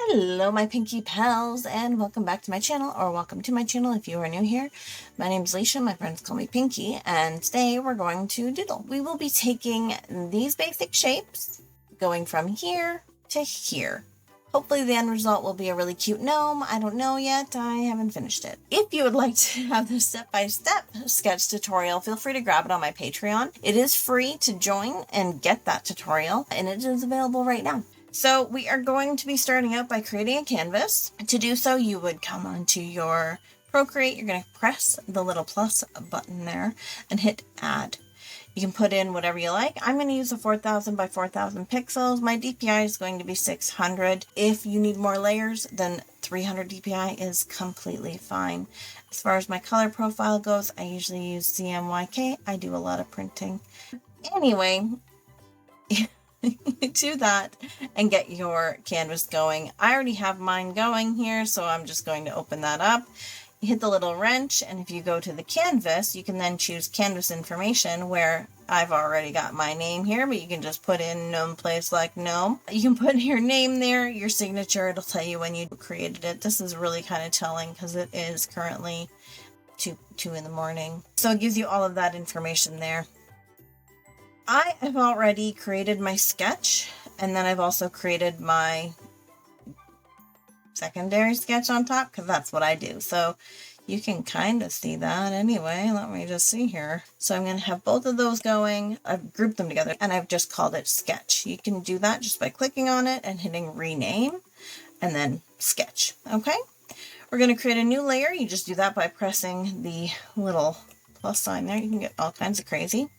Hello my Pinky pals, and welcome back to my channel, or welcome to my channel if you are new here. My name's Leisha, my friends call me Pinky, and today we're going to doodle. We will be taking these basic shapes, going from here to here. Hopefully the end result will be a really cute gnome. I don't know yet, I haven't finished it. If you would like to have the step-by-step sketch tutorial, feel free to grab it on my Patreon. It is free to join and get that tutorial, and it is available right now. So we are going to be starting out by creating a canvas. To do so, you would come onto your Procreate. You're going to press the little plus button there and hit add. You can put in whatever you like. I'm going to use a 4000 by 4000 pixels. My DPI is going to be 600. If you need more layers, then 300 DPI is completely fine. As far as my color profile goes, I usually use CMYK. I do a lot of printing. Anyway, do that and get your canvas going. I already have mine going here, so I'm just going to open that up. You hit the little wrench, and if you go to the canvas, you can then choose canvas information, where I've already got my name here, but you can just put in Gnome Plays Like Gnome. You can put your name there, your signature. It'll tell you when you created it. This is really kind of telling because it is currently 2 in the morning. So it gives you all of that information there. I have already created my sketch, and then I've also created my secondary sketch on top, because that's what I do. So you can kind of see that anyway. Let me just see here. So I'm going to have both of those going. I've grouped them together, and I've just called it sketch. You can do that just by clicking on it and hitting rename, and then sketch. Okay? We're going to create a new layer. You just do that by pressing the little plus sign there. You can get all kinds of crazy.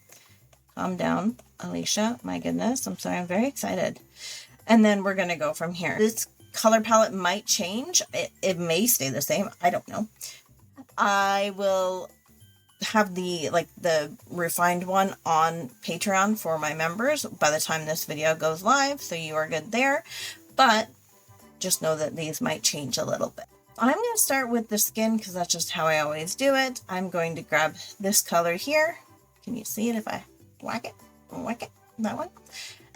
Calm down, Alicia. My goodness. I'm sorry. I'm very excited. And then we're going to go from here. This color palette might change. It may stay the same. I don't know. I will have the refined one on Patreon for my members by the time this video goes live. So you are good there. But just know that these might change a little bit. I'm going to start with the skin because that's just how I always do it. I'm going to grab this color here. Can you see it if I whack it, that one?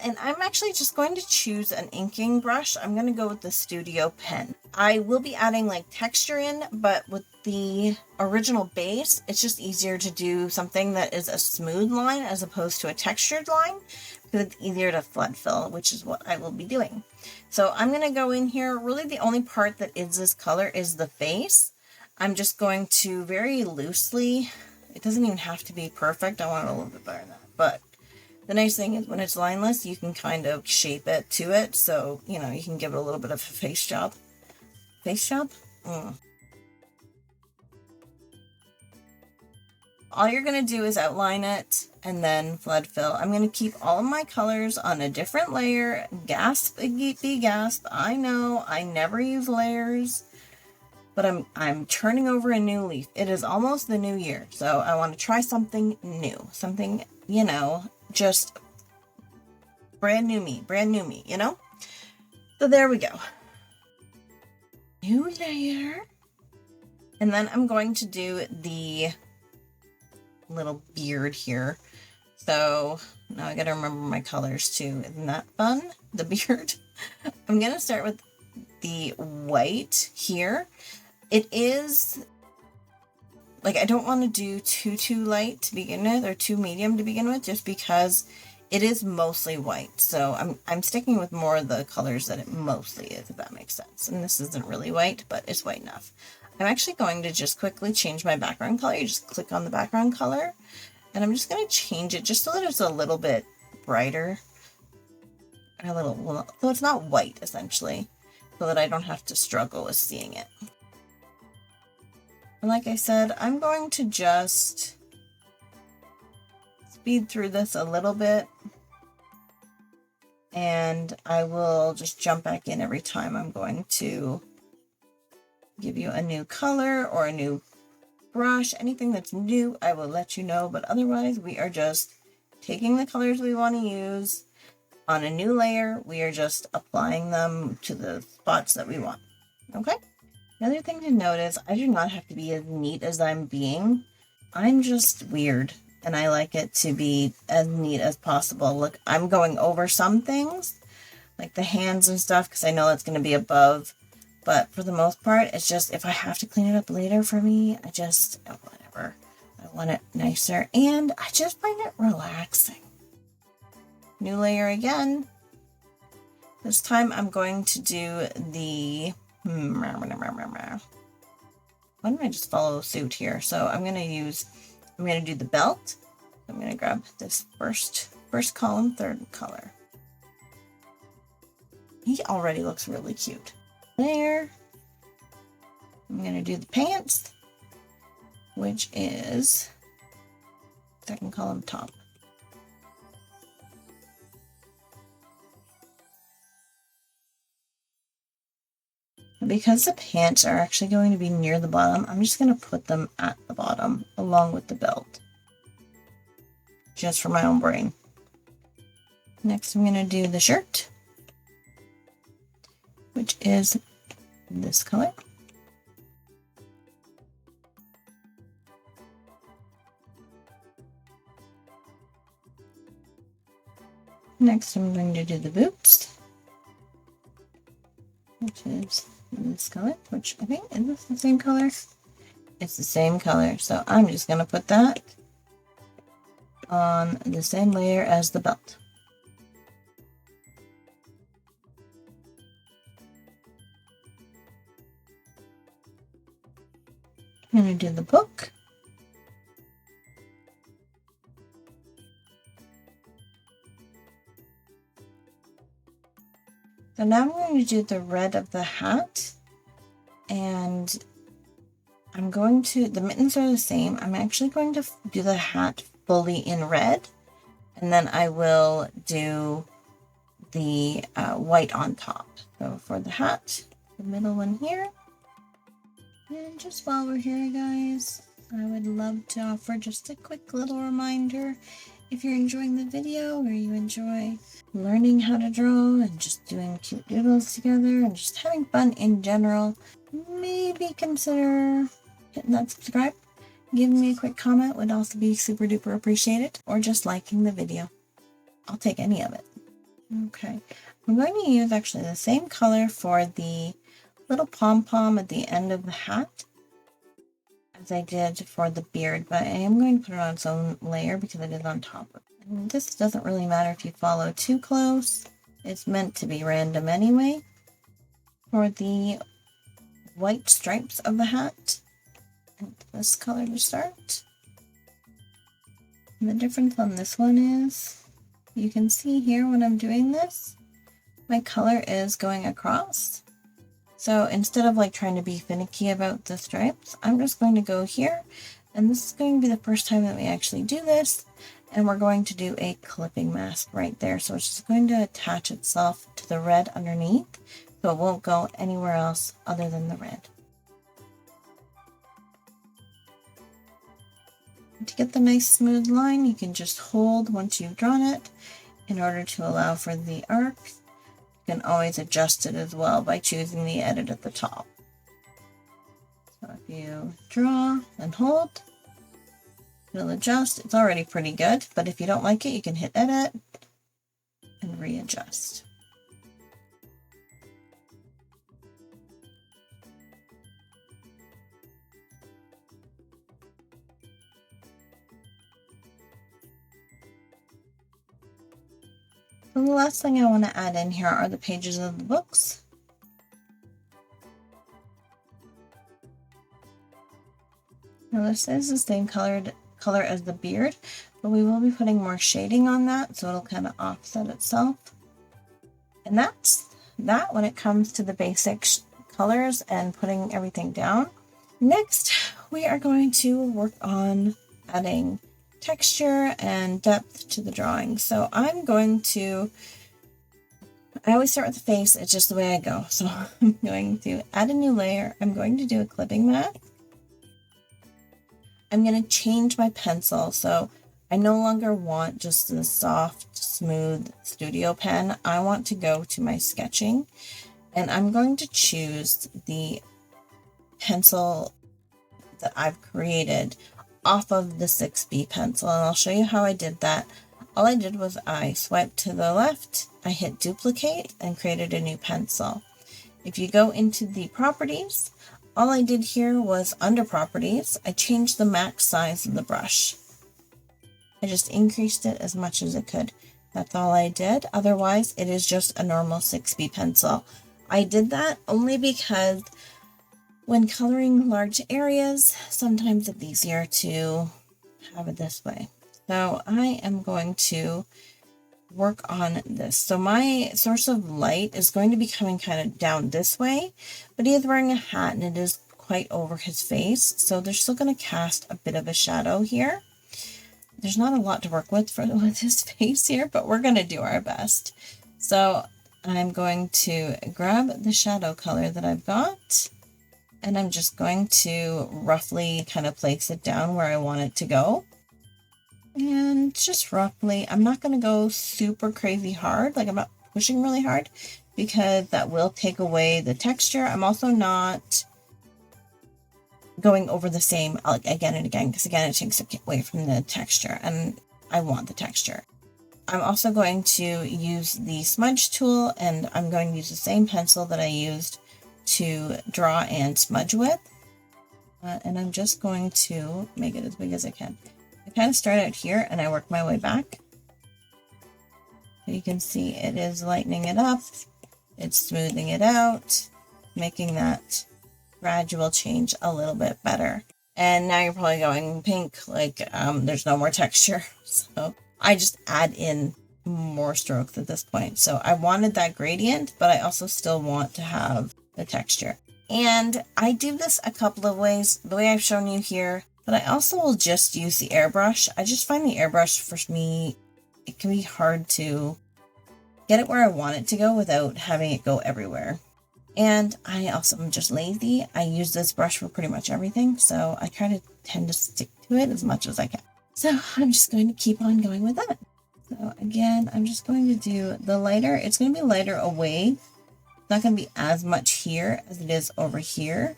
And I'm actually just going to choose an inking brush. I'm going to go with the Studio Pen. I will be adding like texture in, but with the original base, it's just easier to do something that is a smooth line as opposed to a textured line, because it's easier to flood fill, which is what I will be doing. So I'm going to go in here. Really the only part that is this color is the face. I'm just going to very loosely, it doesn't even have to be perfect. I want it a little bit better than that. But the nice thing is when it's lineless, you can kind of shape it to it. So, you know, you can give it a little bit of a face job. Face job? All you're going to do is outline it and then flood fill. I'm going to keep all of my colors on a different layer. Gasp, be gasp. I know I never use layers, but I'm turning over a new leaf. It is almost the new year, so I want to try something new. Something, you know, just brand new me, you know? So there we go. New layer. And then I'm going to do the little beard here. So now I got to remember my colors too. Isn't that fun? The beard. I'm going to start with the white here. It is like, I don't want to do too light to begin with, or too medium to begin with, just because it is mostly white. So I'm sticking with more of the colors that it mostly is, if that makes sense. And this isn't really white, but it's white enough. I'm actually going to just quickly change my background color. You just click on the background color, and I'm just going to change it just so that it's a little bit brighter. A little, well, so it's not white, essentially, so that I don't have to struggle with seeing it. And like I said, I'm going to just speed through this a little bit, and I will just jump back in every time I'm going to give you a new color or a new brush. Anything that's new, I will let you know, but otherwise we are just taking the colors we want to use on a new layer. We are just applying them to the spots that we want. Okay? Another thing to notice, I do not have to be as neat as I'm being. I'm just weird, and I like it to be as neat as possible. Look, I'm going over some things, like the hands and stuff, because I know that's going to be above. But for the most part, it's just if I have to clean it up later for me, I just, whatever. I want it nicer, and I just find it relaxing. New layer again. This time I'm going to do the, why don't I just follow suit here? So I'm going to do the belt. I'm going to grab this first column, third color. He already looks really cute. There. I'm going to do the pants, which is second column top. Because the pants are actually going to be near the bottom, I'm just going to put them at the bottom along with the belt. Just for my own brain. Next, I'm going to do the shirt, which is this color. Next, I'm going to do the boots, which is this color, which I think, is this the same color? It's the same color, so I'm just going to put that on the same layer as the belt. I'm going to do the book. So now I'm going to do the red of the hat, and I'm going to, the mittens are the same. I'm actually going to do the hat fully in red, and then I will do the white on top. So for the hat, the middle one here. And just while we're here, guys, I would love to offer just a quick little reminder. If you're enjoying the video, or you enjoy learning how to draw and just doing cute doodles together and just having fun in general, maybe consider hitting that subscribe. Giving me a quick comment would also be super duper appreciated, or just liking the video. I'll take any of it. Okay, I'm going to use actually the same color for the little pom-pom at the end of the hat as I did for the beard, but I am going to put it on its own layer because it is on top of it. And this doesn't really matter if you follow too close. It's meant to be random anyway. For the white stripes of the hat, and this color to start. And the difference on this one is, you can see here when I'm doing this, my color is going across. So instead of like trying to be finicky about the stripes, I'm just going to go here, and this is going to be the first time that we actually do this, and we're going to do a clipping mask right there. So it's just going to attach itself to the red underneath, so it won't go anywhere else other than the red. To get the nice smooth line, you can just hold once you've drawn it in order to allow for the arc. You can always adjust it as well by choosing the edit at the top. So if you draw and hold, it'll adjust. It's already pretty good, but if you don't like it, you can hit edit and readjust. And the last thing I want to add in here are the pages of the books. Now this is the same color as the beard, but we will be putting more shading on that, so it'll kind of offset itself. And that's that when it comes to the basic colors and putting everything down. Next, we are going to work on adding texture and depth to the drawing. So I always start with the face. It's just the way I go. So I'm going to add a new layer. I'm going to do a clipping mask. I'm going to change my pencil. So I no longer want just the soft, smooth studio pen. I want to go to my sketching, and I'm going to choose the pencil that I've created off of the 6B pencil, and I'll show you how I did that. all I did was I swiped to the left, I hit duplicate and created a new pencil. If you go into the properties, all I did here was under properties, I changed the max size of the brush. I just increased it as much as it could. That's all I did. Otherwise, it is just a normal 6B pencil. I did that only because when coloring large areas, sometimes it's easier to have it this way. So I am going to work on this. So my source of light is going to be coming kind of down this way, but he is wearing a hat and it is quite over his face. So they're still going to cast a bit of a shadow here. There's not a lot to work with with his face here, but we're going to do our best. So I'm going to grab the shadow color that I've got, and I'm just going to roughly kind of place it down where I want it to go. And just roughly, I'm not going to go super crazy hard, like I'm not pushing really hard, because that will take away the texture. I'm also not going over the same like again and again, because again it takes away from the texture, and I want the texture. I'm also going to use the smudge tool, and I'm going to use the same pencil that I used to draw and smudge with, and I'm just going to make it as big as I can. I kind of start out here and I work my way back. You can see it is lightening it up, it's smoothing it out, making that gradual change a little bit better. And now you're probably going, Pink, like there's no more texture. So I just add in more strokes at this point. So I wanted that gradient, but I also still want to have the texture. And I do this a couple of ways, the way I've shown you here, but I also will just use the airbrush. I just find the airbrush, for me, it can be hard to get it where I want it to go without having it go everywhere. And I also am just lazy. I use this brush for pretty much everything, so I kind of tend to stick to it as much as I can. So I'm just going to keep on going with that. So again, I'm just going to do the lighter. It's going to be lighter away. It's not going to be as much here as it is over here,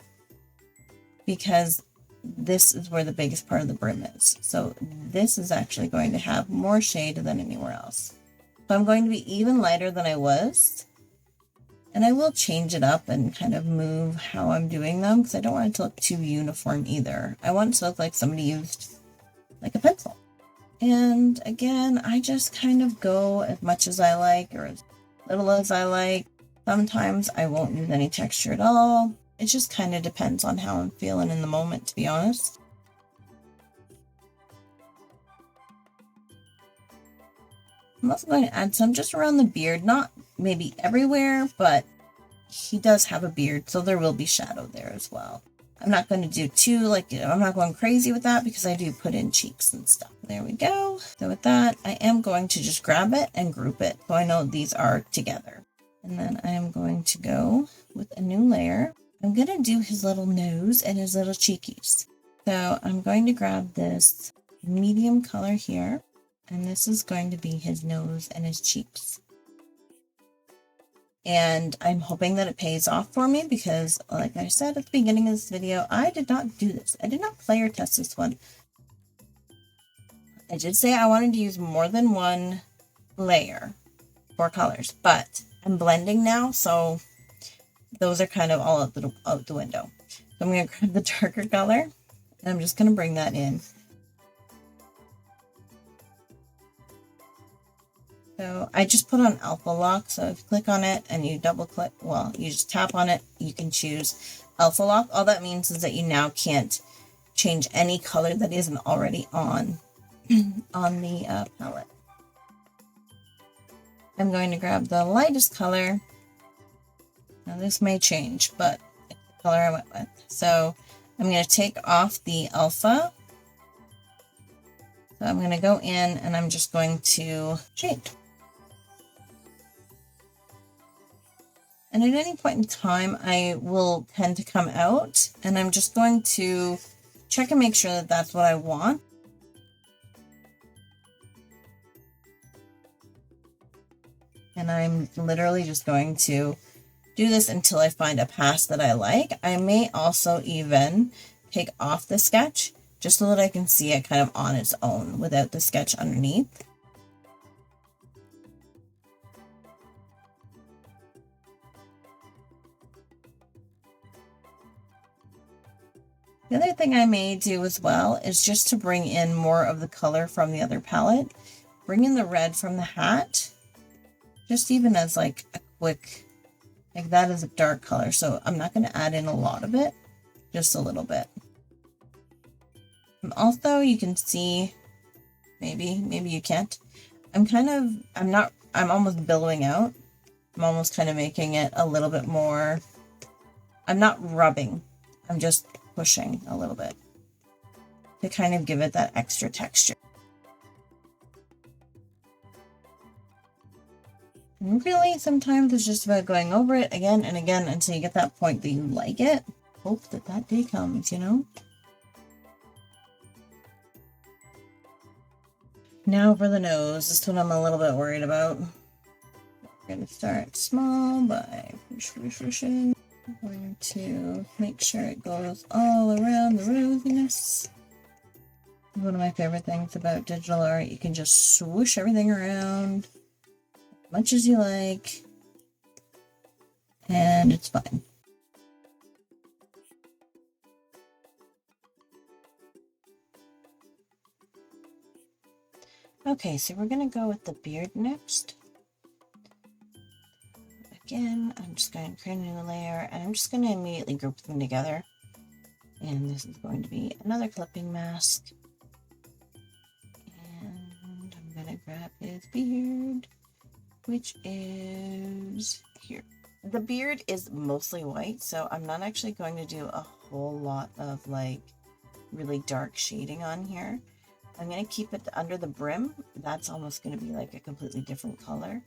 because this is where the biggest part of the brim is. So this is actually going to have more shade than anywhere else. So I'm going to be even lighter than I was. And I will change it up and kind of move how I'm doing them, because I don't want it to look too uniform either. I want it to look like somebody used like a pencil. And again, I just kind of go as much as I like or as little as I like. Sometimes I won't use any texture at all. It just kind of depends on how I'm feeling in the moment, to be honest. I'm also going to add some just around the beard, not maybe everywhere, but he does have a beard, so there will be shadow there as well. I'm not going to do too, I'm not going crazy with that, because I do put in cheeks and stuff. There we go. So with that, I am going to just grab it and group it, so I know these are together. And then I am going to go with a new layer. I'm going to do his little nose and his little cheekies. So I'm going to grab this medium color here, and this is going to be his nose and his cheeks. And I'm hoping that it pays off for me, because like I said at the beginning of this video, I did not do this. I did not player test this one. I did say I wanted to use more than one layer for colors, but I'm blending now, so those are kind of all out the window. So I'm going to grab the darker color, and I'm just going to bring that in. So I just put on alpha lock. So if you click on it and you double click, well, you just tap on it, you can choose alpha lock. All that means is that you now can't change any color that isn't already on the palette. I'm going to grab the lightest color. Now this may change, but it's the color I went with. So I'm going to take off the alpha. So I'm going to go in and I'm just going to shade. And at any point in time, I will tend to come out, and I'm just going to check and make sure that that's what I want. And I'm literally just going to do this until I find a pass that I like. I may also even take off the sketch just so that I can see it kind of on its own without the sketch underneath. The other thing I may do as well is just to bring in more of the color from the other palette. Bring in the red from the hat, just even as like a quick, like that is a dark color. So I'm not going to add in a lot of it, just a little bit. Also, you can see, maybe you can't. I'm almost billowing out. I'm almost kind of making it a little bit more, I'm not rubbing, I'm just pushing a little bit to kind of give it that extra texture. And really, sometimes it's just about going over it again and again until you get that point that you like it. Hope that that day comes, you know? Now for the nose. This one I'm a little bit worried about. We're going to start small by pushing. I'm going to make sure it goes all around the rosiness. One of my favorite things about digital art, you can just swoosh everything around as much as you like, and it's fine. Okay, so we're going to go with the beard next. Again, I'm just going to create a new layer, and I'm just going to immediately group them together. And this is going to be another clipping mask. And I'm going to grab his beard, which is here. The beard is mostly white, so I'm not actually going to do a whole lot of like really dark shading on here. I'm going to keep it under the brim. That's almost going to be like a completely different color.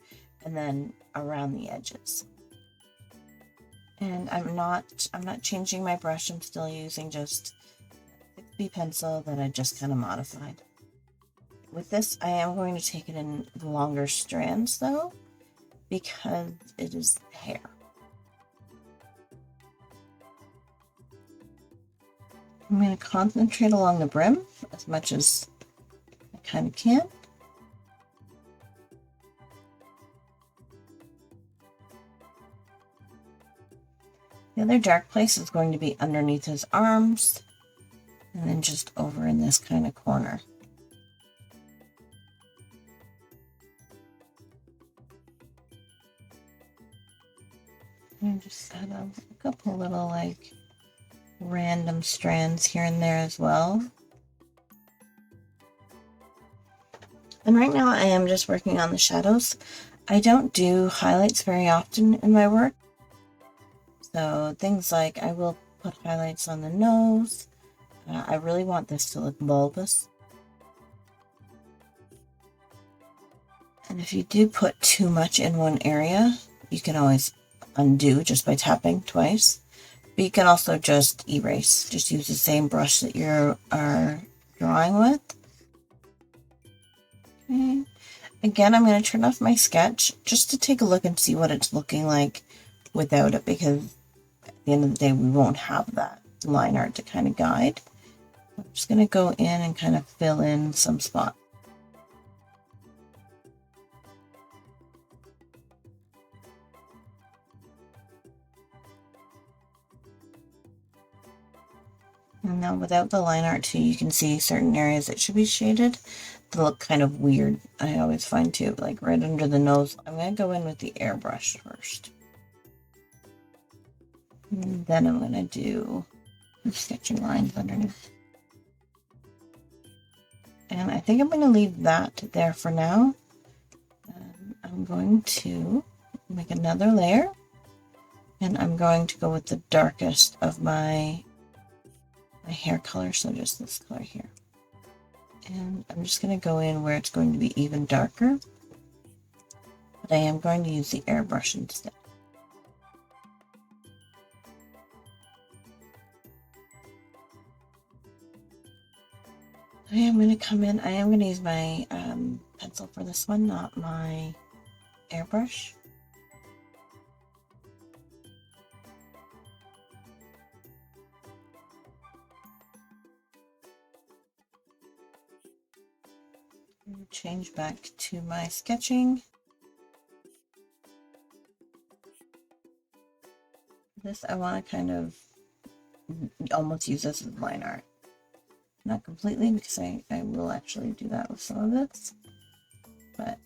And then around the edges. And I'm not changing my brush. I'm still using just a 6B pencil that I just kind of modified. With this, I am going to take it in longer strands though, because it is hair. I'm going to concentrate along the brim as much as I kind of can. The other dark place is going to be underneath his arms, and then just over in this kind of corner. And just add a couple little like random strands here and there as well. And right now I am just working on the shadows. I don't do highlights very often in my work. So things like I will put highlights on the nose. I really want this to look bulbous. And if you do put too much in one area, you can always undo just by tapping twice. But you can also just erase. Just use the same brush that you are drawing with. Okay. Again, I'm going to turn off my sketch just to take a look and see what it's looking like without it, because at the end of the day, we won't have that line art to kind of guide. I'm just going to go in and kind of fill in some spots. And now without the line art too, you can see certain areas that should be shaded. They look kind of weird, I always find too, like right under the nose. I'm going to go in with the airbrush first. And then I'm going to do sketching lines underneath. And I think I'm going to leave that there for now. I'm going to make another layer. And I'm going to go with the darkest of my hair color, so just this color here. And I'm just going to go in where it's going to be even darker. But I am going to use the airbrush instead. I am going to come in, I am going to use my pencil for this one, not my airbrush. Change back to my sketching. This I want to kind of almost use this as line art. Not completely, because I will actually do that with some of this. But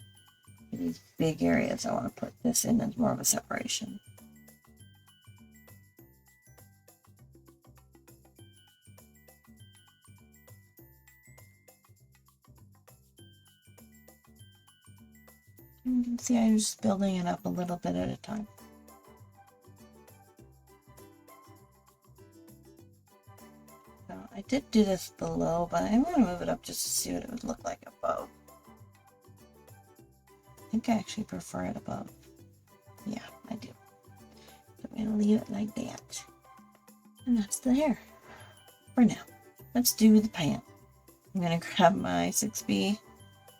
for these big areas, I want to put this in as more of a separation. You can see I'm just building it up a little bit at a time. So I did do this below, but I'm going to move it up just to see what it would look like above. I think I actually prefer it above. Yeah, I do. So I'm going to leave it like that. And that's the hair for now. Let's do the pant. I'm going to grab my 6B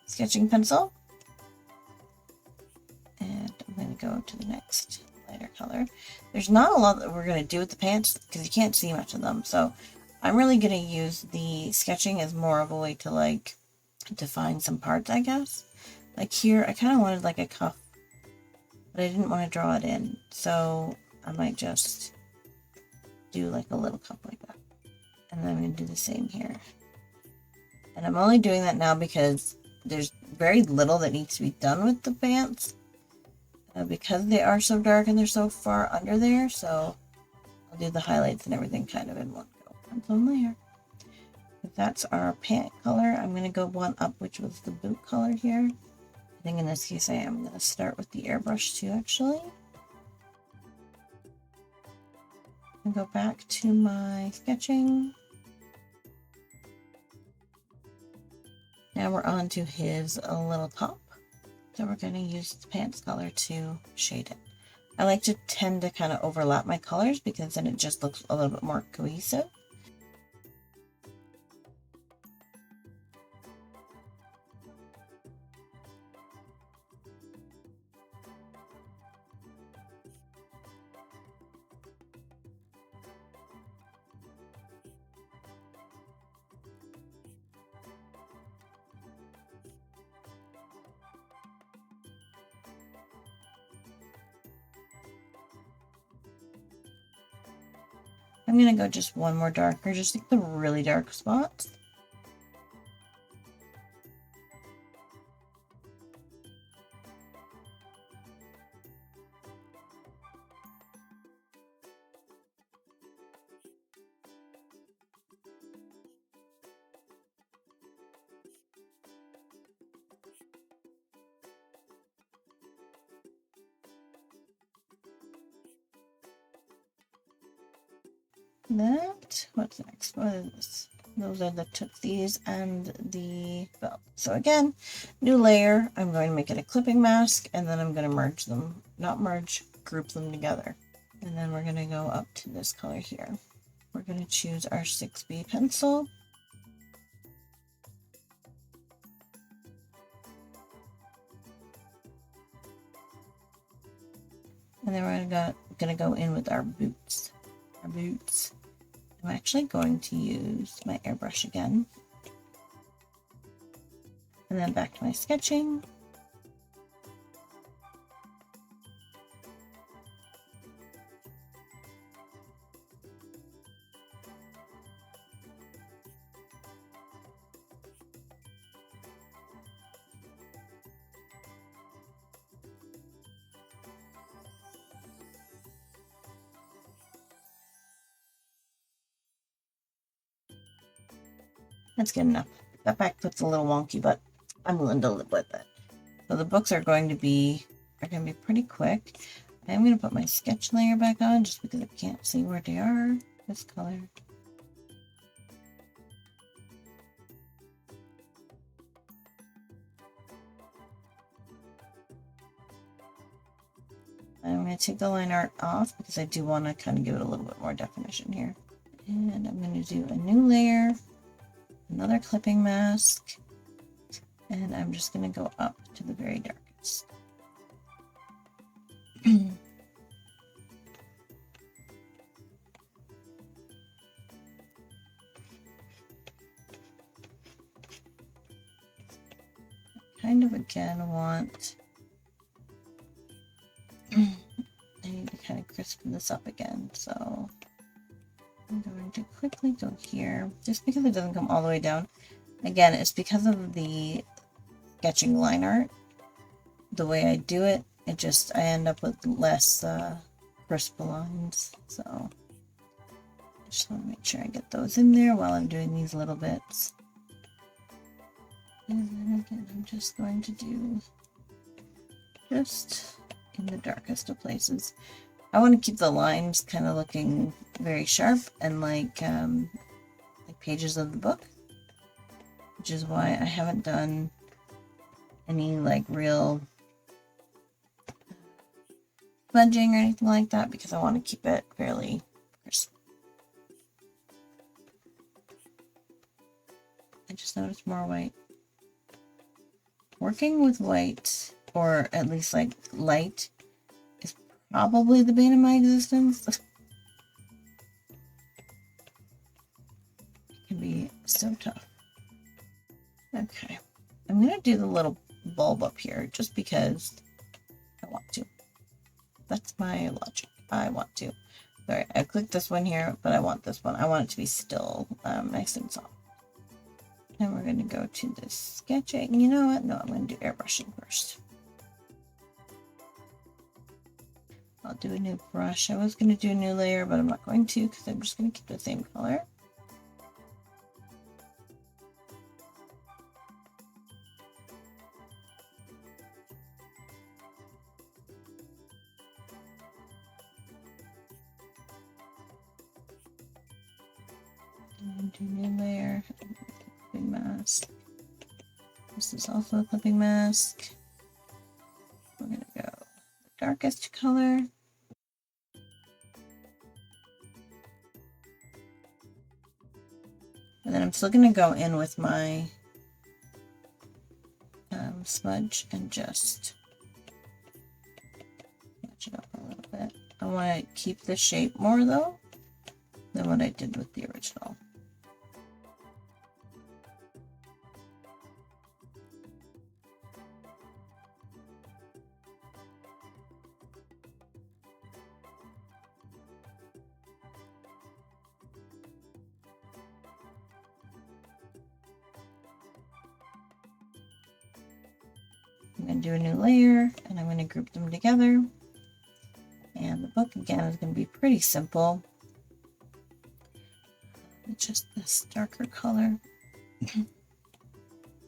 sketching pencil. And I'm going to go to the next lighter color. There's not a lot that we're going to do with the pants because you can't see much of them. So I'm really going to use the sketching as more of a way to like define some parts, I guess. Like here, I kind of wanted like a cuff, but I didn't want to draw it in. So I might just do like a little cuff like that. And then I'm going to do the same here. And I'm only doing that now because there's very little that needs to be done with the pants. Because they are so dark and they're so far under there, so I'll do the highlights and everything kind of in one go. Pencil and layer. If that's our pant color, I'm going to go one up, which was the boot color here. I think in this case I am going to start with the airbrush too, actually. And go back to my sketching. Now we're on to his little top. So we're going to use the pants color to shade it. I like to tend to kind of overlap my colors because then it just looks a little bit more cohesive. I'm going to go just one more darker, just like the really dark spots. What's next? What is this? Those are the tootsies and the belt. So again, new layer. I'm going to make it a clipping mask, and then I'm going to merge them. Not merge, group them together. And then we're going to go up to this color here. We're going to choose our 6B pencil. And then we're going to go in with our boots. I'm actually going to use my airbrush again. And then back to my sketching. That's good enough. That back foot's a little wonky, but I'm willing to live with it. So the books are going to be pretty quick. I'm going to put my sketch layer back on just because I can't see where they are. This color. I'm going to take the line art off because I do want to kind of give it a little bit more definition here. And I'm going to do a new layer, another clipping mask, and I'm just going to go up to the very darkest. Kind of again want I need to kind of crispen this up again, so I'm going to quickly go here, just because it doesn't come all the way down. Again, it's because of the sketching line art. The way I do it, I end up with less crisp lines. So I just want to make sure I get those in there while I'm doing these little bits. And then again, I'm just going to do just in the darkest of places. I want to keep the lines kind of looking very sharp and like pages of the book, which is why I haven't done any like real smudging or anything like that, because I want to keep it fairly crisp. I just noticed more white. Working with white, or at least like light, is probably the bane of my existence. It can be so tough. Okay, I'm gonna do the little bulb up here just because I want to. That's my logic. I want to. Sorry, I clicked this one here, but I want this one. I want it to be still nice and soft. And we're going to go to this sketching. You know what? No, I'm going to do airbrushing first. I'll do a new brush. I was going to do a new layer, but I'm not going to because I'm just going to keep the same color. And do new layer. Clipping mask. This is also a clipping mask. We're going to go the darkest color. And then I'm still going to go in with my smudge and just match it up a little bit. I want to keep the shape more though than what I did with the original. I'm going to do a new layer and I'm going to group them together. And the book again is going to be pretty simple. It's just this darker color.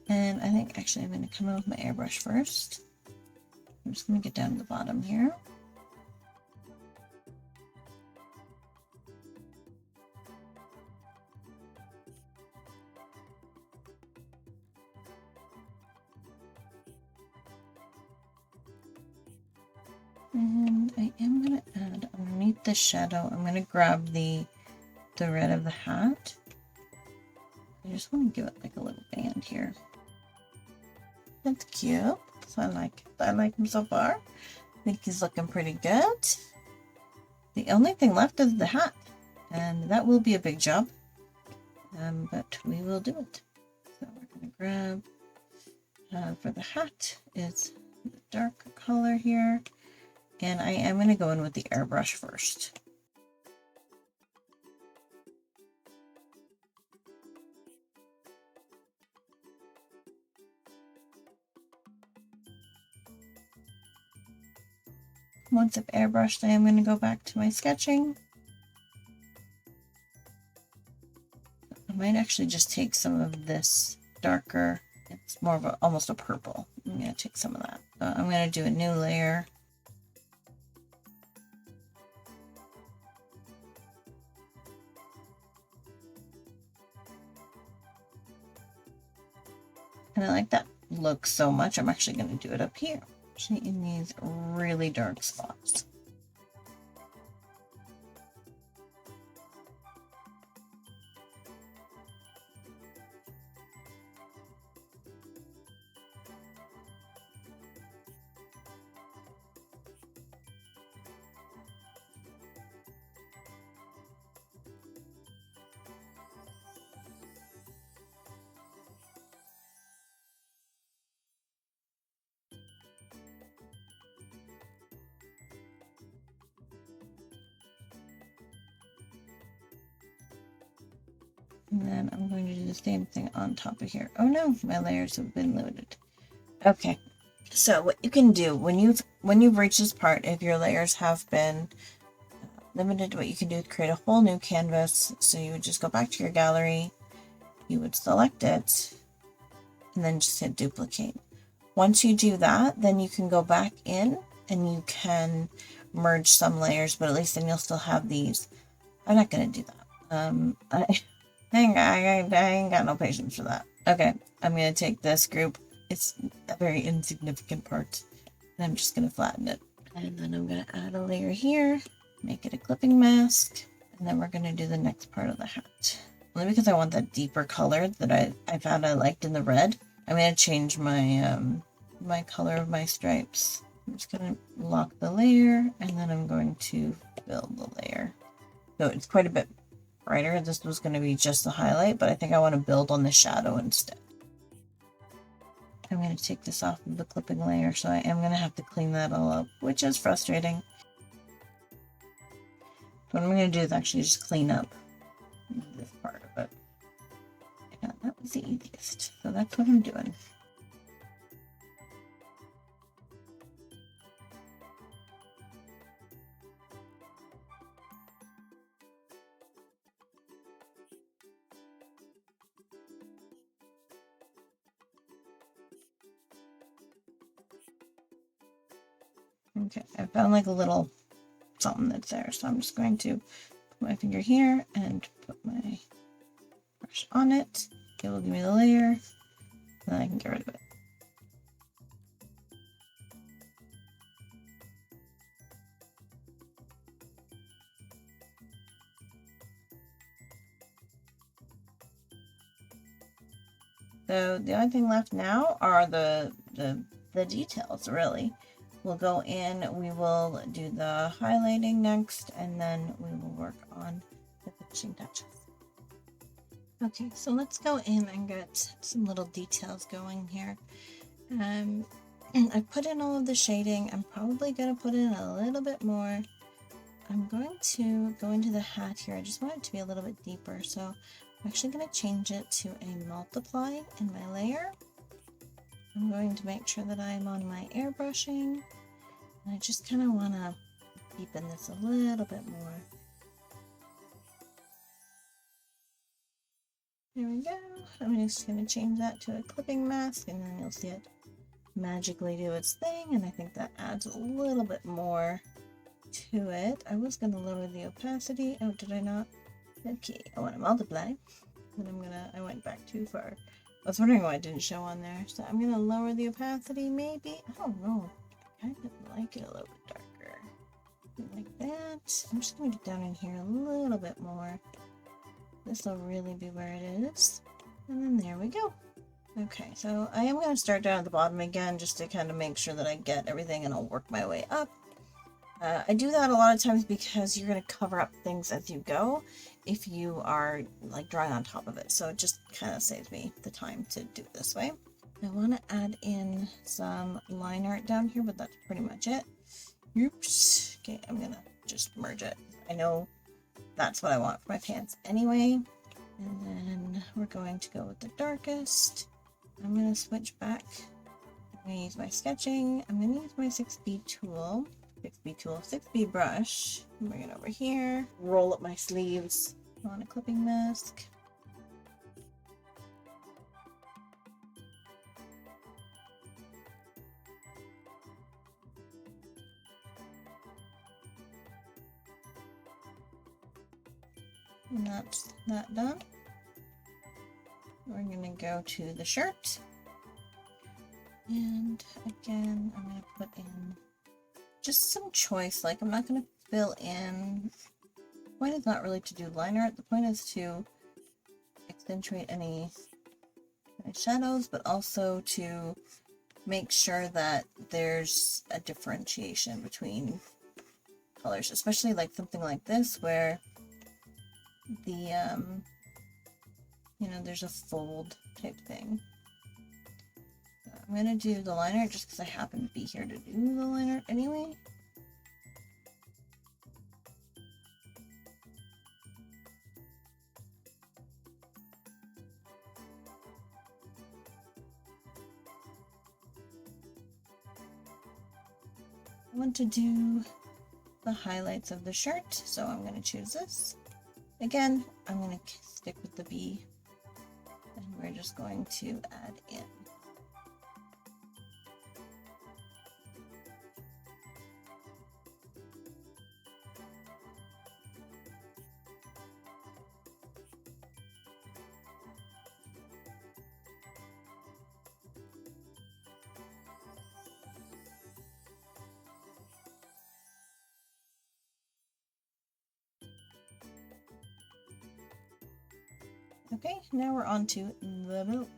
And I think actually I'm going to come in with my airbrush first. I'm just going to get down to the bottom here. And I am going to add underneath the shadow, I'm going to grab the red of the hat. I just want to give it like a little band here. That's cute. So I like it. I like him so far. I think he's looking pretty good. The only thing left is the hat, and that will be a big job, but we will do it. So we're going to grab, for the hat is the darker color here, and I am going to go in with the airbrush first. Once I've airbrushed, I am going to go back to my sketching. I might actually just take some of this darker, it's more of almost a purple. I'm going to take some of that. I'm going to do a new layer. And I like that look so much, I'm actually going to do it up here, actually in these really dark spots. And then I'm going to do the same thing on top of here. Oh no, my layers have been limited. Okay, so what you can do when you've reached this part, if your layers have been limited, what you can do is create a whole new canvas. So you would just go back to your gallery, you would select it, and then just hit duplicate. Once you do that, then you can go back in and you can merge some layers, but at least then you'll still have these. I'm not going to do that. I ain't got no patience for that. Okay, I'm going to take this group. It's a very insignificant part, and I'm just going to flatten it. And then I'm going to add a layer here, make it a clipping mask, and then we're going to do the next part of the hat. Only because I want that deeper color that I found I liked in the red. I'm going to change my my color of my stripes. I'm just going to lock the layer, and then I'm going to build the layer. So it's quite a bit brighter. This was going to be just the highlight, but I think I want to build on the shadow instead. I'm going to take this off of the clipping layer, so I am going to have to clean that all up, which is frustrating. What I'm going to do is actually just clean up this part of it. Yeah, that was the easiest, so that's what I'm doing. Okay, I found like a little something that's there, so I'm just going to put my finger here and put my brush on it. It will give me the layer, and then I can get rid of it. So the only thing left now are the details, really. We'll go in, we will do the highlighting next, and then we will work on the finishing touches. Okay, so let's go in and get some little details going here. I put in all of the shading. I'm probably going to put in a little bit more. I'm going to go into the hat here. I just want it to be a little bit deeper, so I'm actually going to change it to a multiply in my layer. I'm going to make sure that I'm on my airbrushing, and I just kind of want to deepen this a little bit more. There we go. I'm just going to change that to a clipping mask, and then you'll see it magically do its thing, and I think that adds a little bit more to it. I was going to lower the opacity. Oh, did I not? Okay, I want to multiply. Then I went back too far. I was wondering why it didn't show on there. So I'm gonna lower the opacity maybe. I don't know. I kind of like it a little bit darker. Like that. I'm just gonna get down in here a little bit more. This will really be where it is. And then there we go. Okay, so I am gonna start down at the bottom again just to kind of make sure that I get everything, and I'll work my way up. I do that a lot of times because you're going to cover up things as you go if you are like drawing on top of it. So it just kind of saves me the time to do it this way. I want to add in some line art down here, but that's pretty much it. Oops. Okay, I'm going to just merge it. I know that's what I want for my pants anyway. And then we're going to go with the darkest. I'm going to switch back. I'm going to use my sketching. I'm going to use my 6B tool. 6B tool, 6B brush, bring it over here, roll up my sleeves on a clipping mask. And that's that done. We're gonna go to the shirt. And again, I'm gonna put in just some choice, like I'm not going to fill in. The point is not really to do line art, the point is to accentuate any shadows, but also to make sure that there's a differentiation between colors, especially like something like this where the, you know, there's a fold type thing. I'm going to do the line art just because I happen to be here to do the line art anyway. I want to do the highlights of the shirt, so I'm going to choose this. Again, I'm going to stick with the bee, and we're just going to add in. Okay, now we're on to the boot.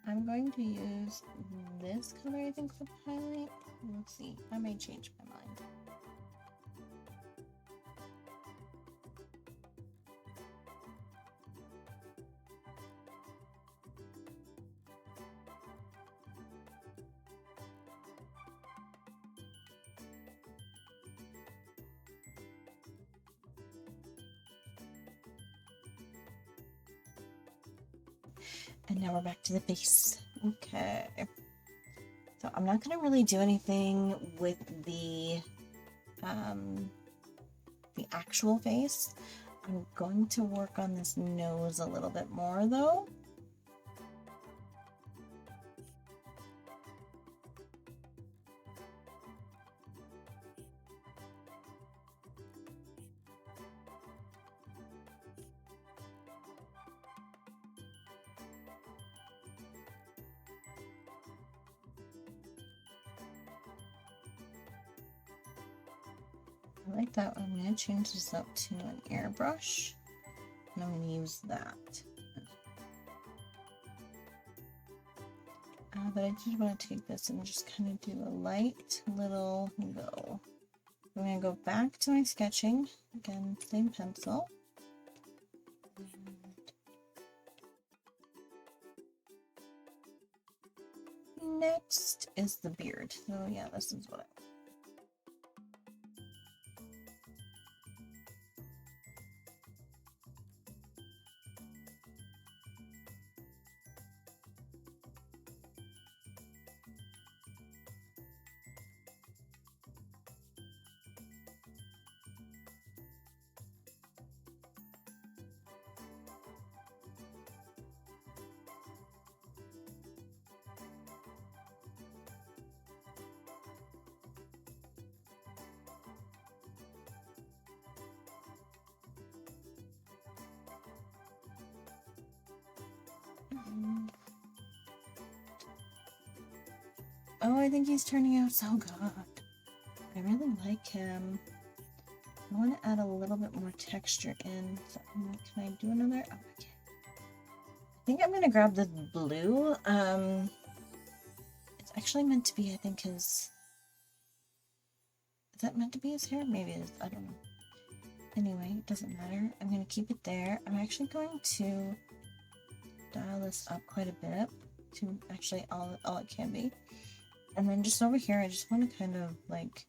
I'm going to use this color, I think, for the highlight. Let's see, I may change my mind. And now we're back to the face. Okay. So I'm not going to really do anything with the actual face. I'm going to work on this nose a little bit more though. I like that. I'm going to change this up to an airbrush, and I'm going to use that. But I just want to take this and just kind of do a light little go. I'm going to go back to my sketching. Again, same pencil. And next is the beard. So yeah, this is what I want. Oh, I think he's turning out so good. I really like him. I want to add a little bit more texture in. So, can I do another? Oh, I can. I think I'm going to grab this blue. It's actually meant to be, I think, his... Is that meant to be his hair? Maybe it is. I don't know. Anyway, it doesn't matter. I'm going to keep it there. I'm actually going to dial this up quite a bit to actually all it can be. And then just over here, I just want to kind of like...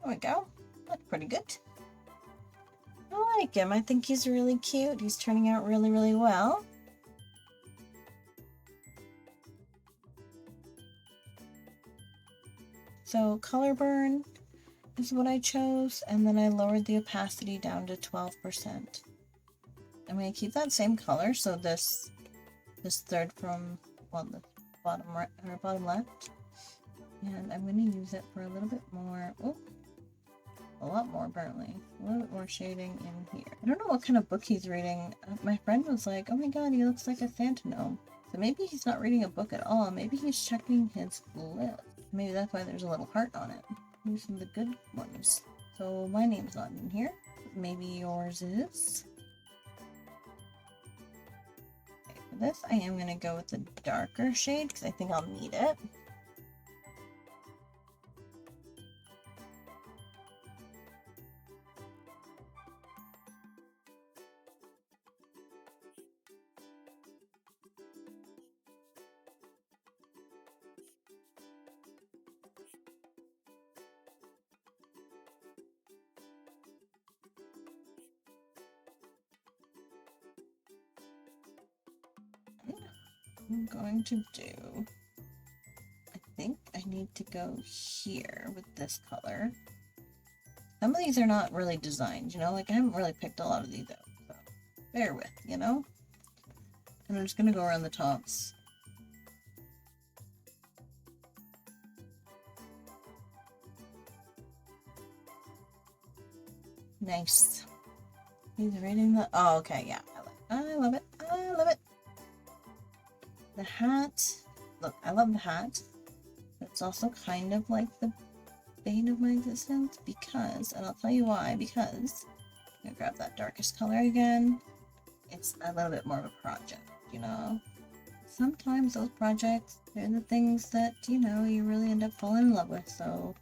There we go. That's pretty good. I like him. I think he's really cute. He's turning out really, really well. So color burn is what I chose, and then I lowered the opacity down to 12%. I'm going to keep that same color, so this third from, well, the bottom right or bottom left, and I'm going to use it for a little bit more. Oh, a lot more apparently. A little bit more shading in here. I don't know what kind of book he's reading. My friend was like, "Oh my god, he looks like a Santa gnome." So maybe he's not reading a book at all. Maybe he's checking his list. Maybe that's why there's a little heart on it. Using the good ones. So my name's not in here. Maybe yours is. Okay, for this, I am going to go with the darker shade because I think I'll need it. I'm going to do, I think I need to go here with this color. Some of these are not really designed, you know, like I haven't really picked a lot of these out, so bear with, you know? And I'm just gonna go around the tops. Nice. He's right in the, oh, okay, yeah, I love it, I love it. The hat, look, I love the hat. It's also kind of like the bane of my existence because, and I'll tell you why, because I'm gonna grab that darkest color again. It's a little bit more of a project, you know? Sometimes those projects, they're the things that, you know, you really end up falling in love with, so.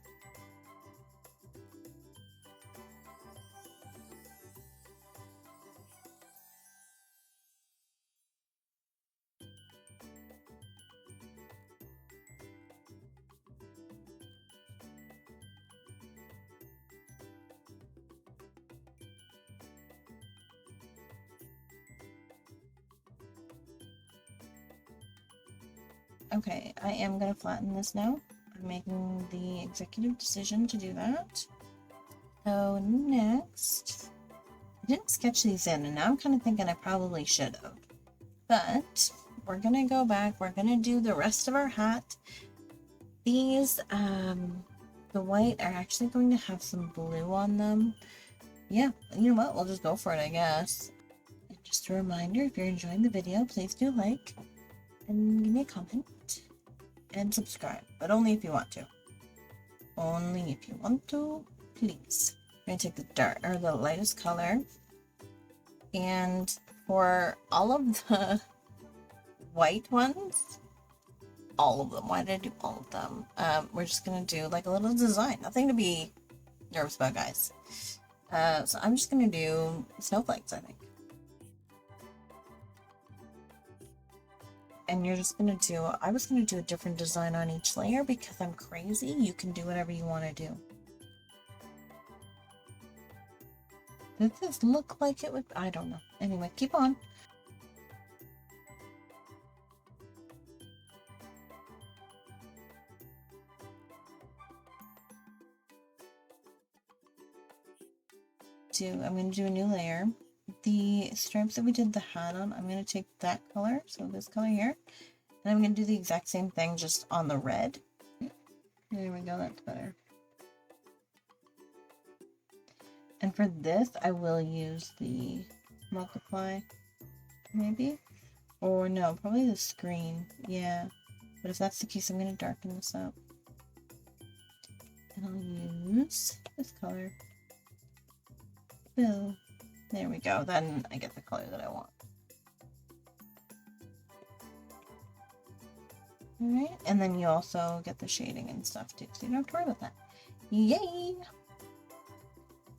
Okay, I am gonna flatten this now. I'm making the executive decision to do that. So next, I didn't sketch these in, and now I'm kind of thinking I probably should have. But we're gonna go back, we're gonna do the rest of our hat. These, the white are actually going to have some blue on them. Yeah, you know what, we'll just go for it, I guess. And just a reminder, if you're enjoying the video, please do like, and give me a comment, and subscribe, but only if you want to. Only if you want to, please. I'm gonna take the dark, or the lightest color, and for all of the white ones, all of them, why did I do all of them? We're just gonna do like a little design, nothing to be nervous about, guys. So I'm just gonna do snowflakes, I think. And you're just gonna do, I was gonna do a different design on each layer because I'm crazy. You can do whatever you want to do. Does this look like it would, I don't know. Anyway, keep on. I'm gonna do a new layer. The stripes that we did the hat on, I'm gonna take that color, so this color here, and I'm gonna do the exact same thing just on the red. There we go, that's better. And for this, I will use the multiply, maybe? Or no, probably the screen, yeah. But if that's the case, I'm gonna darken this up. And I'll use this color. Fill. There we go, then I get the color that I want. Alright, and then you also get the shading and stuff too, so you don't have to worry about that. Yay!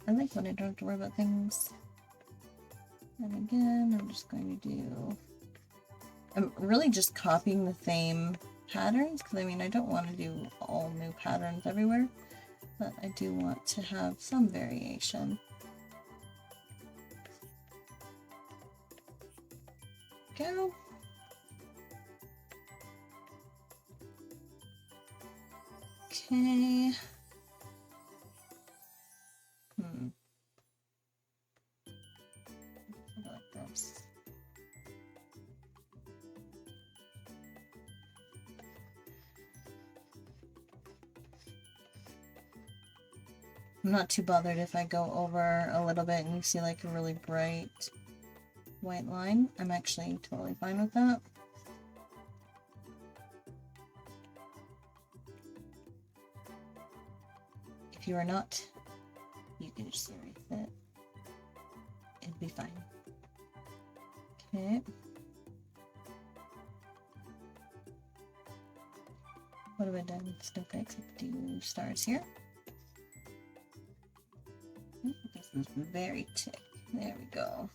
I like when I don't have to worry about things. And again, I'm just going to do... I'm really just copying the same patterns, because I mean, I don't want to do all new patterns everywhere, but I do want to have some variation. Go! Okay. Like this. I'm not too bothered if I go over a little bit and you see like a really bright white line. I'm actually totally fine with that. If you are not, you can just erase it. It'll be fine. Okay. What have I done? Snowflakes. I do stars here. This is very thick. There we go.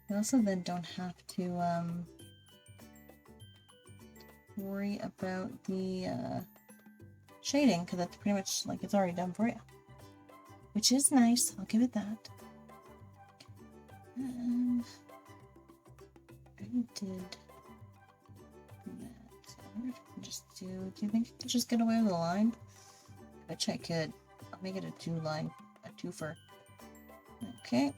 You also then don't have to worry about the shading, because that's pretty much like it's already done for you, which is nice. I'll give it that. did that. So I'm just do you think I could just get away with a line? I bet you I could. I'll make it a two-line, a twofer. Okay.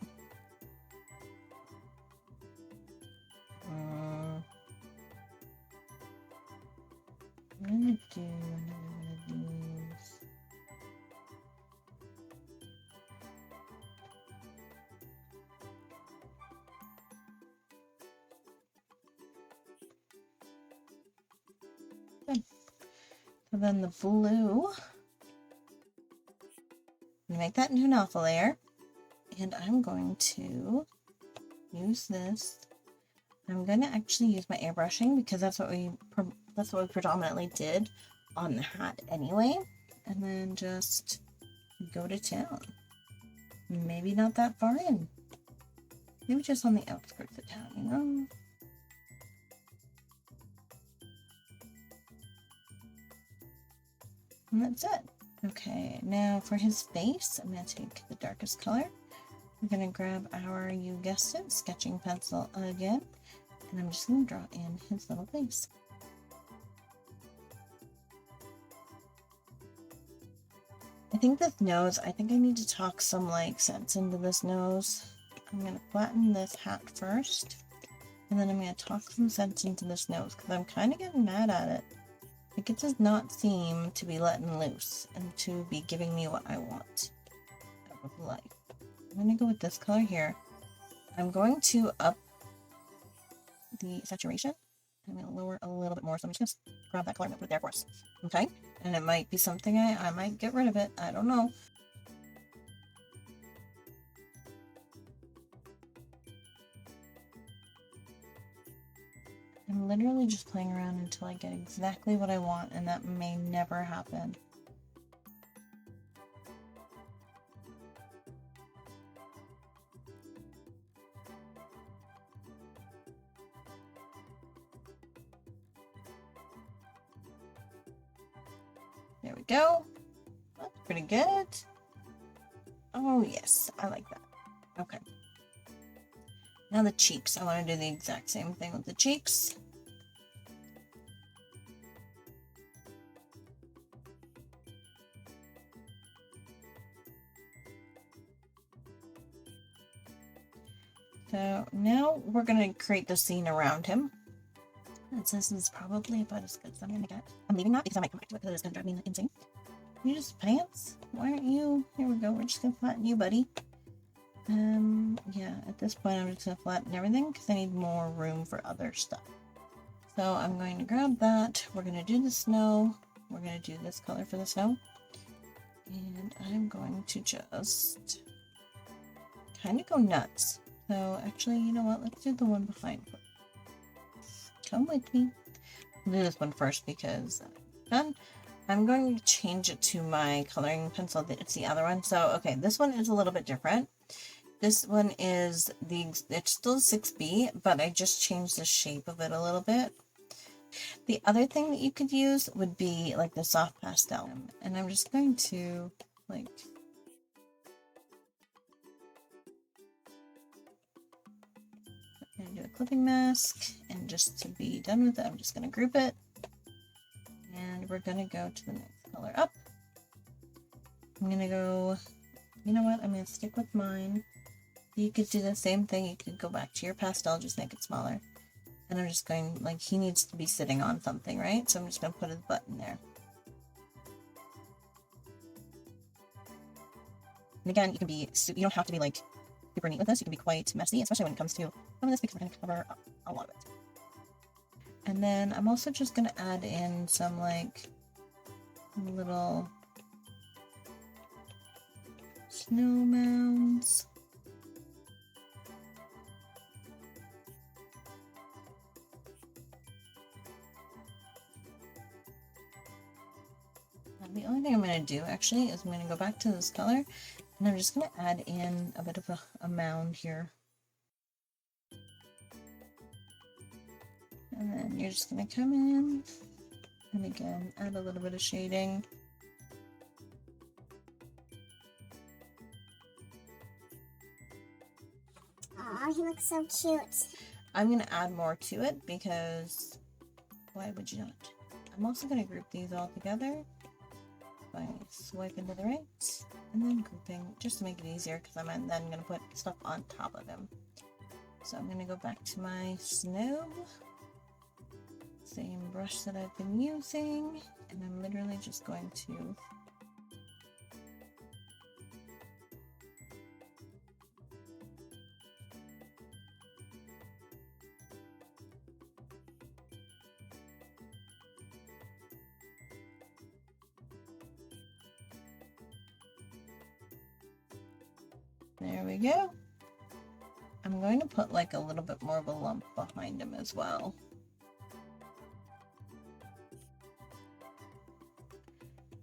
I'm gonna do another one of these. Good. So then the blue, I'm gonna make that into an alpha layer, and I'm going to use this. I'm going to actually use my airbrushing because that's what we predominantly did on the hat anyway, and then just go to town. Maybe not that far in. Maybe just on the outskirts of town, you know? And that's it. Okay, now for his face, I'm going to take the darkest color. We're going to grab our, you guessed it, sketching pencil again. And I'm just going to draw in his little face. I think this nose, I think I need to talk some like sense into this nose. I'm going to flatten this hat first. And then I'm going to talk some sense into this nose because I'm kind of getting mad at it. Like, it does not seem to be letting loose and to be giving me what I want out of life. I'm going to go with this color here. I'm going to up the saturation. I'm going to lower a little bit more, so I'm just going to grab that color and put it there for us. Okay? And it might be something I might get rid of it. I don't know. I'm literally just playing around until I get exactly what I want, and that may never happen. There we go. That's pretty good. Oh yes, I like that. Okay. Now the cheeks. I want to do the exact same thing with the cheeks. So now we're going to create the scene around him. And this is probably about as good as I'm going to get. I'm leaving that because I might come back to it because it's going to drive me insane. You just pants? Why aren't you? Here we go. We're just going to flatten you, buddy. Yeah, at this point I'm just going to flatten everything because I need more room for other stuff. So I'm going to grab that. We're going to do the snow. We're going to do this color for the snow. And I'm going to just kind of go nuts. So actually, you know what? Let's do the one behind. Come with me. I'll do this one first because I'm done. I'm going to change it to my coloring pencil. It's the other one. So, okay, this one is a little bit different. This one is it's still 6B, but I just changed the shape of it a little bit. The other thing that you could use would be like the soft pastel. And I'm just going to like I'm going to do a clipping mask, and just to be done with it, I'm just going to group it. And we're going to go to the next color up. I'm going to go, you know what, I'm going to stick with mine. You could do the same thing. You could go back to your pastel, just make it smaller. And I'm just going, like, he needs to be sitting on something, right? So I'm just going to put his button there. And again, you can be, you don't have to be like super neat with this. You can be quite messy, especially when it comes to some of this because we're going to cover a lot of it. And then I'm also just going to add in some like little snow mounds. And the only thing I'm going to do actually is I'm going to go back to this color and I'm just going to add in a bit of a mound here. And then you're just going to come in and again add a little bit of shading. Oh, he looks so cute. I'm going to add more to it because why would you not? I'm also going to group these all together by swiping to the right and then grouping just to make it easier because I'm then going to put stuff on top of him. So I'm going to go back to my snow, same brush that I've been using, and I'm literally just going to there we go. I'm going to put like a little bit more of a lump behind him as well.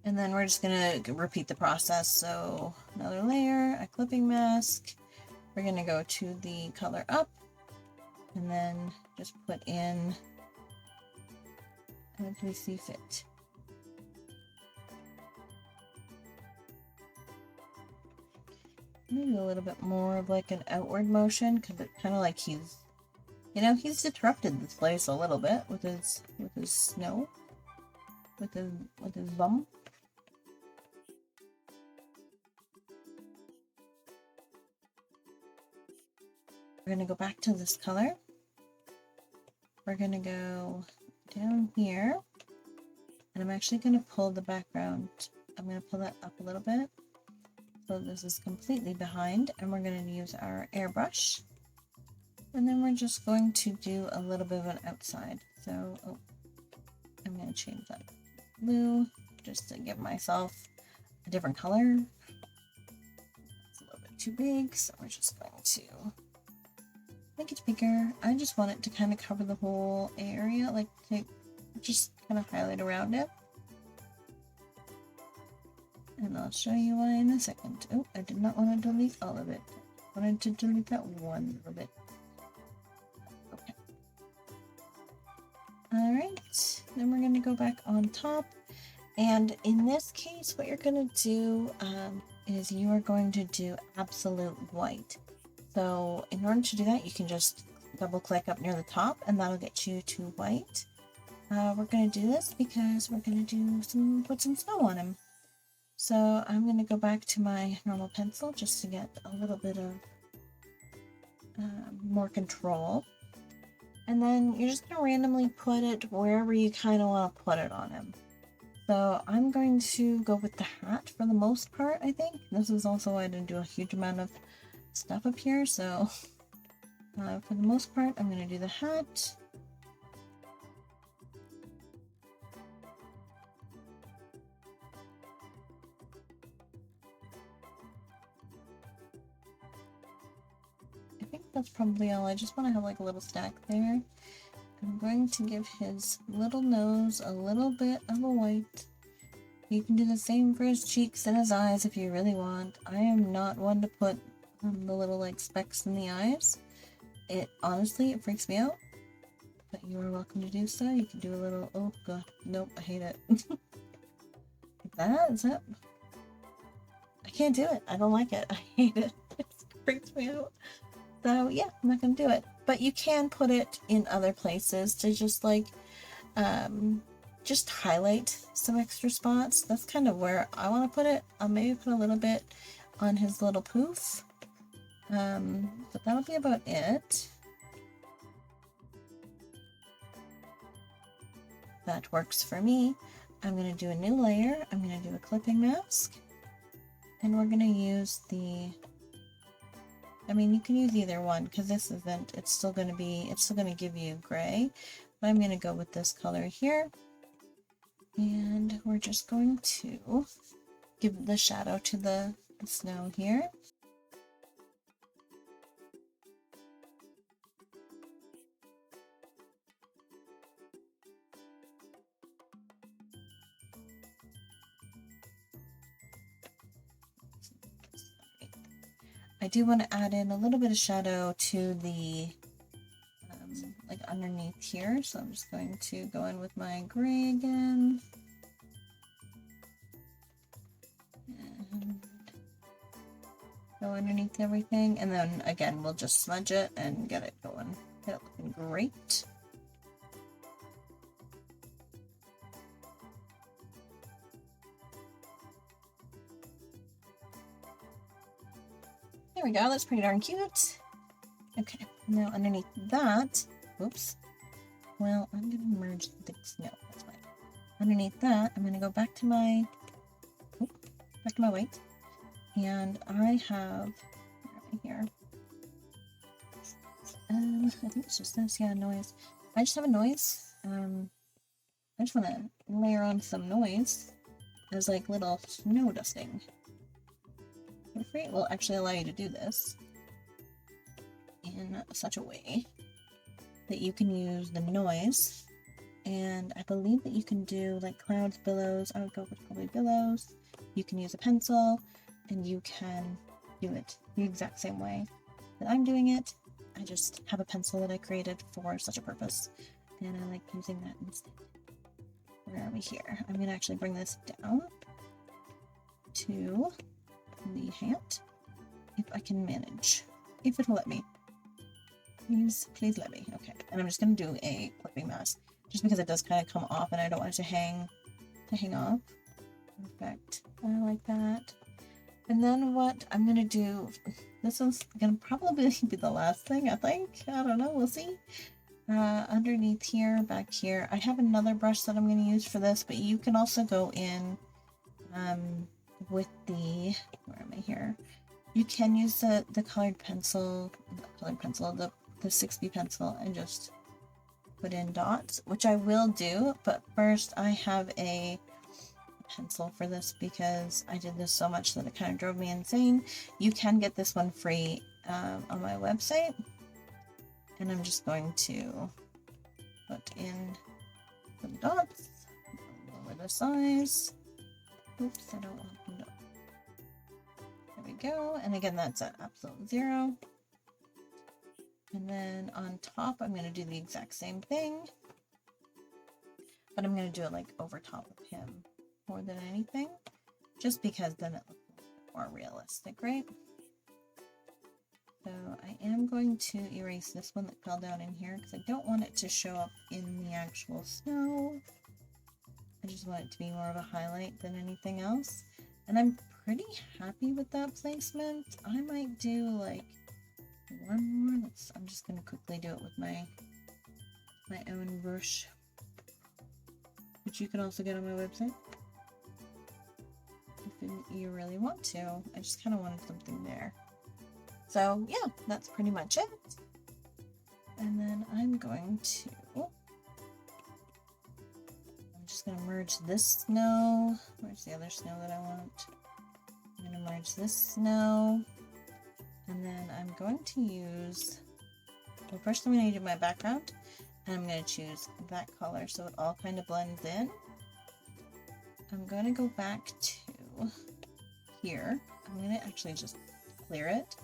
And then we're just going to repeat the process. So another layer, a clipping mask. We're going to go to the color up and then just put in as we see fit. Maybe a little bit more of like an outward motion because it's kind of like he's, you know, he's disrupted this place a little bit with his snow, with his bum. We're gonna go back to this color. We're gonna go down here, and I'm actually gonna pull the background. I'm gonna pull that up a little bit. So this is completely behind, and we're going to use our airbrush. And then we're just going to do a little bit of an outside. So I'm going to change that blue just to give myself a different color. It's a little bit too big, so we're just going to make it bigger. I just want it to kind of cover the whole area, like to just kind of highlight around it. And I'll show you why in a second. Oh, I did not want to delete all of it. I wanted to delete that one little bit. Okay. Alright, then we're going to go back on top. And in this case, what you're going to do is you are going to do absolute white. So in order to do that, you can just double click up near the top and that'll get you to white. We're going to do this because we're going to put some snow on him. So I'm going to go back to my normal pencil just to get a little bit of more control. And then you're just going to randomly put it wherever you kind of want to put it on him. So I'm going to go with the hat for the most part, I think. This is also why I didn't do a huge amount of stuff up here. So for the most part, I'm going to do the hat. I think that's probably all. I just want to have like a little stack there. I'm going to give his little nose a little bit of a white. You can do the same for his cheeks and his eyes if you really want. I am not one to put the little like specks in the eyes. It honestly, it freaks me out. But you are welcome to do so. You can do a little, oh god, nope, I hate it. Like that, is it? I can't do it. I don't like it. I hate it. It freaks me out. So yeah, I'm not gonna do it. But you can put it in other places to just like, just highlight some extra spots. That's kind of where I want to put it. I'll maybe put a little bit on his little poof. But that'll be about it. That works for me. I'm going to do a new layer. I'm going to do a clipping mask. And we're going to use the, I mean, you can use either one because this isn't, it's still going to give you gray. But I'm going to go with this color here. And we're just going to give the shadow to the snow here. I do want to add in a little bit of shadow to the like underneath here, so I'm just going to go in with my gray again and go underneath everything, and then again we'll just smudge it and get it going. Got it looking great. There we go, that's pretty darn cute. Okay, now underneath that, whoops. Well, I'm gonna merge the snow, that's fine. Underneath that, I'm gonna go back to my white. And I have, where am I here? I think it's just this, yeah, noise. I just have a noise. I just want to layer on some noise as like little snow dusting. Procreate will actually allow you to do this in such a way that you can use the noise, and I believe that you can do like clouds, billows. I would go with probably billows. You can use a pencil, and you can do it the exact same way that I'm doing it. I just have a pencil that I created for such a purpose, and I like using that instead. Where are we here? I'm going to actually bring this down to the hat, if I can manage. If it will let me. Please let me. Okay, and I'm just going to do a clipping mask, just because it does kind of come off, and I don't want it to hang off. Perfect. I like that. And then what I'm going to do, this one's going to probably be the last thing, I think. I don't know, we'll see. Underneath here, back here, I have another brush that I'm going to use for this, but you can also go in with the, where am I here? You can use the colored pencil, the 6B pencil, and just put in dots, which I will do, but first I have a pencil for this because I did this so much that it kind of drove me insane. You can get this one free on my website, and I'm just going to put in some dots, lower the size. Oops, I don't want them to. There we go, and again that's at absolute 0. And then on top I'm going to do the exact same thing, but I'm going to do it like over top of him more than anything, just because then it looks more realistic, right? So I am going to erase this one that fell down in here because I don't want it to show up in the actual snow. I just want it to be more of a highlight than anything else. And I'm pretty happy with that placement. I might do like one more. I'm just going to quickly do it with my own brush, which you can also get on my website if you really want to. I just kind of wanted something there. So yeah, that's pretty much it. And then I'm just going to merge this snow. Where's the other snow that I want? I'm going to merge this snow. And then I'm going to use, well, first I'm going to do my background, and I'm going to choose that color so it all kind of blends in. I'm going to go back to here. I'm going to actually just clear it,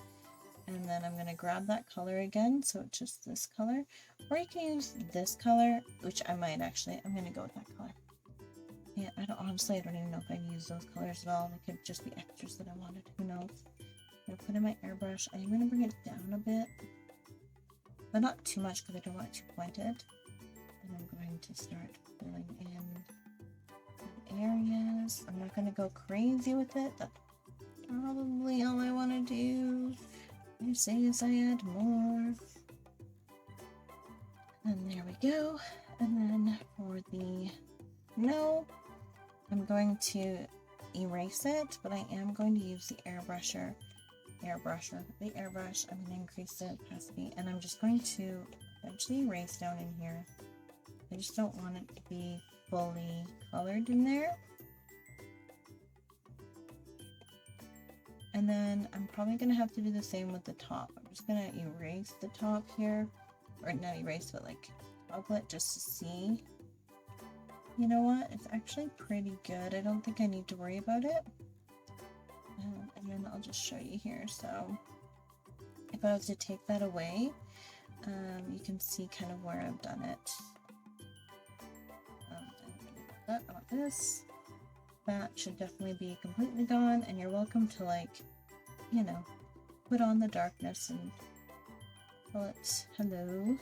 and then I'm going to grab that color again, so it's just this color, or you can use this color, which I'm going to go with that color. Yeah, I don't even know if I've used those colors at all. They could just be extras that I wanted, who knows. I'm going to put in my airbrush. I'm going to bring it down a bit, but not too much because I don't want it too pointed. And I'm going to start filling in areas. I'm not going to go crazy with it. That's probably all I want to do. I say as I add more. And there we go. And then for the no, I'm going to erase it, but I am going to use the airbrush. I'm going to increase the opacity, and I'm just going to eventually erase down in here. I just don't want it to be fully colored in there. And then I'm probably going to have to do the same with the top. I'm just going to erase the top here, or not erase, but like toggle it just to see. You know what? It's actually pretty good. I don't think I need to worry about it. And then I'll just show you here. So if I was to take that away, you can see kind of where I've done it. I want this. That should definitely be completely gone, and you're welcome to, like, you know, put on the darkness and call it hello,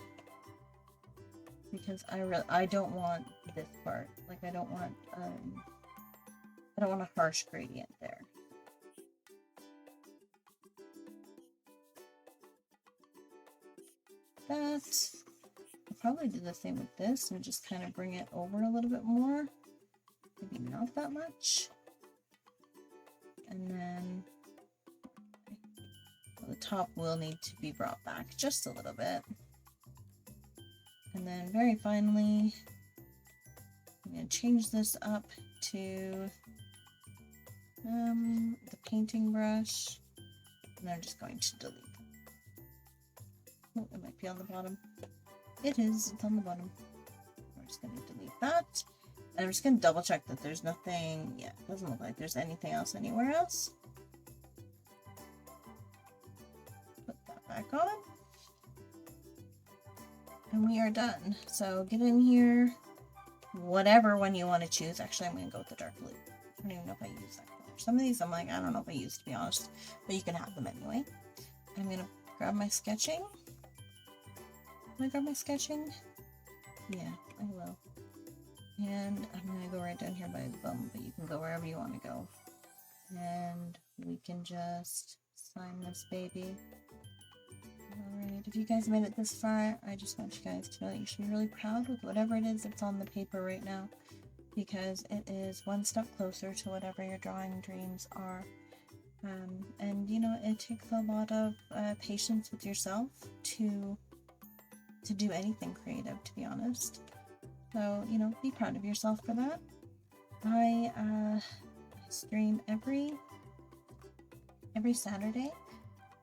because I don't want this part. Like I don't want a harsh gradient there. That I'll probably do the same with this and just kind of bring it over a little bit more. Maybe not that much. And then the top will need to be brought back just a little bit. And then very finally, I'm going to change this up to the painting brush. And I'm just going to delete. Oh, it might be on the bottom. It is. It's on the bottom. We're just going to delete that. And I'm just going to double check that there's nothing. Yeah, it doesn't look like there's anything else anywhere else. Put that back on. And we are done. So get in here. Whatever one you want to choose. Actually, I'm going to go with the dark blue. I don't even know if I use that color. Some of these I'm like, I don't know if I use, to be honest. But you can have them anyway. I'm going to grab my sketching. Can I grab my sketching? Yeah, I will. And I'm going to go right down here by the bum, but you can go wherever you want to go. And we can just sign this baby. Alright, if you guys made it this far, I just want you guys to know that you should be really proud with whatever it is that's on the paper right now, because it is one step closer to whatever your drawing dreams are. And you know, it takes a lot of patience with yourself to do anything creative, to be honest. So, you know, be proud of yourself for that. I stream every Saturday,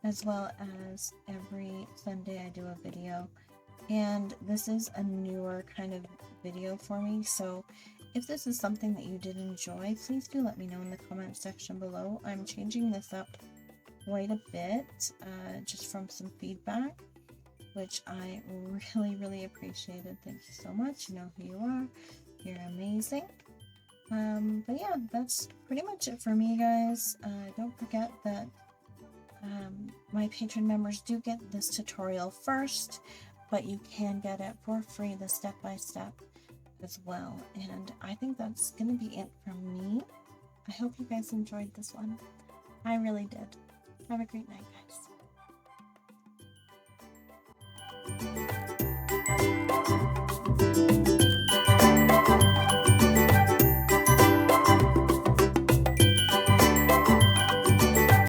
as well as every Sunday I do a video. And this is a newer kind of video for me, so if this is something that you did enjoy, please do let me know in the comment section below. I'm changing this up quite a bit, just from some feedback, which I really appreciated. Thank you so much. You know who you are. You're amazing. But yeah, that's pretty much it for me, guys. Don't forget that my patron members do get this tutorial first, but you can get it for free, the step-by-step as well. And I think that's gonna be it from me. I hope you guys enjoyed this one. I really did. Have a great night, guys.